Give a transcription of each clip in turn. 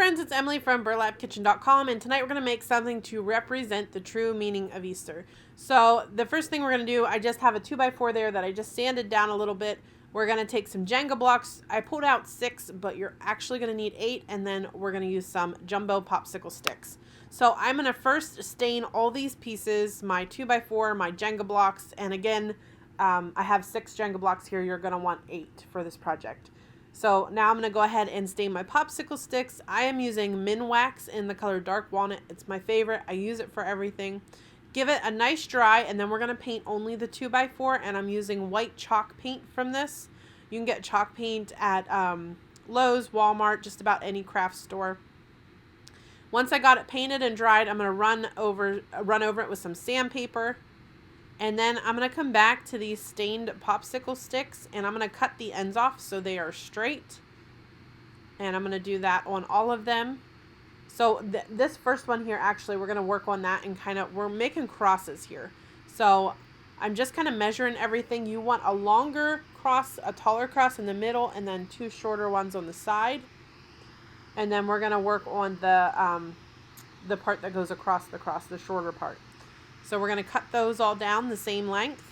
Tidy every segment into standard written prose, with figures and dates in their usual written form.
friends, it's Emily from burlapkitchen.com, and tonight we're going to make something to represent the true meaning of Easter. So the first thing we're going to do, I just have a 2x4 there that I just sanded down a little bit. We're going to take some Jenga blocks. I pulled out 6, but you're actually going to need 8, and then we're going to use some jumbo popsicle sticks. So I'm going to first stain all these pieces, my 2x4, my Jenga blocks, and again, I have 6 Jenga blocks here. You're going to want 8 for this project. So now I'm going to go ahead and stain my popsicle sticks. I am using Minwax in the color Dark Walnut. It's my favorite. I use it for everything. Give it a nice dry, and then we're going to paint only the 2x4, and I'm using white chalk paint from this. You can get chalk paint at Lowe's, Walmart, just about any craft store. Once I got it painted and dried, I'm going to run over it with some sandpaper. And then I'm going to come back to these stained popsicle sticks, and I'm going to cut the ends off so they are straight. And I'm going to do that on all of them. So this first one here, actually, we're going to work on that and we're making crosses here. So I'm just kind of measuring everything. You want a longer cross, a taller cross in the middle, and then 2 shorter ones on the side. And then we're going to work on the part that goes across the cross, the shorter part. So we're going to cut those all down the same length.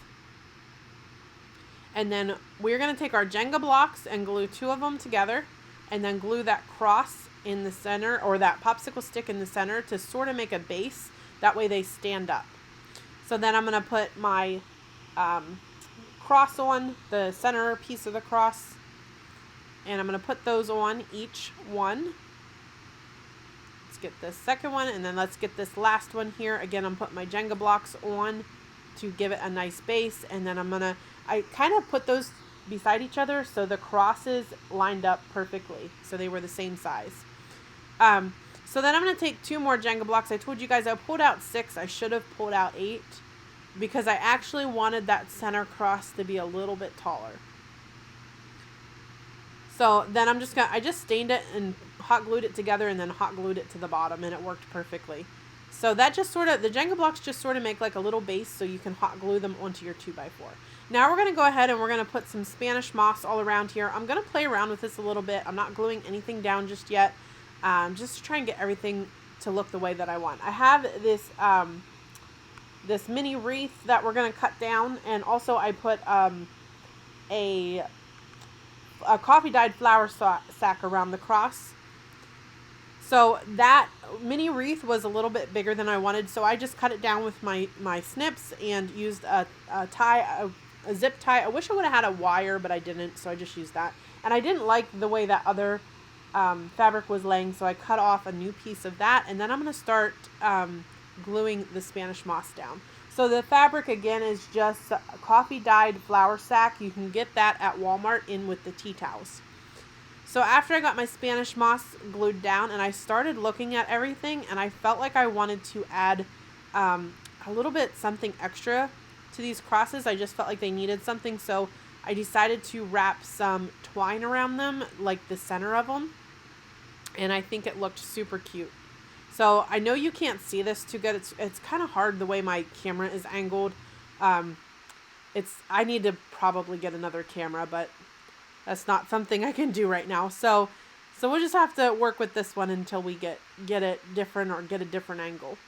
And then we're going to take our Jenga blocks and glue 2 of them together. And then glue that cross in the center, or that popsicle stick in the center, to sort of make a base. That way they stand up. So then I'm going to put my cross on, the center piece of the cross. And I'm going to put those on each one. Get this second one, and then let's get this last one here. Again, I'm putting my Jenga blocks on to give it a nice base, and then I kind of put those beside each other so the crosses lined up perfectly, so they were the same size. So then I'm going to take 2 more Jenga blocks. I told you guys I pulled out 6. I should have pulled out 8 because I actually wanted that center cross to be a little bit taller. So then I just stained it and hot glued it together, and then hot glued it to the bottom, and it worked perfectly. So that just the Jenga blocks just sort of make like a little base so you can hot glue them onto your 2x4. Now we're going to go ahead and we're going to put some Spanish moss all around here. I'm going to play around with this a little bit. I'm not gluing anything down just yet, just to try and get everything to look the way that I want. I have this this mini wreath that we're going to cut down, and also I put a coffee dyed flour sack around the cross. So that mini wreath was a little bit bigger than I wanted, so I just cut it down with my snips and used a zip tie. I wish I would have had a wire, but I didn't, so I just used that. And I didn't like the way that other fabric was laying, so I cut off a new piece of that, and then I'm going to start gluing the Spanish moss down. So the fabric, again, is just a coffee dyed flour sack. You can get that at Walmart in with the tea towels. So after I got my Spanish moss glued down, and I started looking at everything, and I felt like I wanted to add a little bit something extra to these crosses. I just felt like they needed something, so I decided to wrap some twine around them, like the center of them, and I think it looked super cute. So I know you can't see this too good. It's kind of hard the way my camera is angled. I need to probably get another camera, but that's not something I can do right now. So we'll just have to work with this one until we get it different or get a different angle.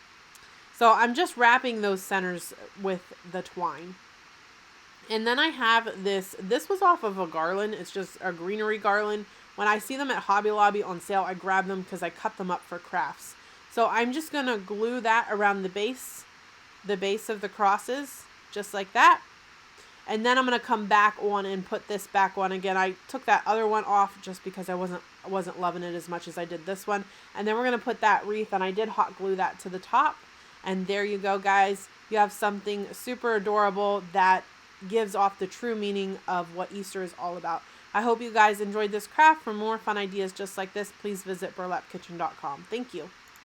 So I'm just wrapping those centers with the twine. And then I have this was off of a garland. It's just a greenery garland. When I see them at Hobby Lobby on sale, I grab them because I cut them up for crafts. So I'm just going to glue that around the base of the crosses, just like that. And then I'm going to come back on and put this back on again. I took that other one off just because I wasn't loving it as much as I did this one. And then we're going to put that wreath, and I did hot glue that to the top. And there you go, guys. You have something super adorable that gives off the true meaning of what Easter is all about. I hope you guys enjoyed this craft. For more fun ideas just like this, please visit burlapkitchen.com. Thank you.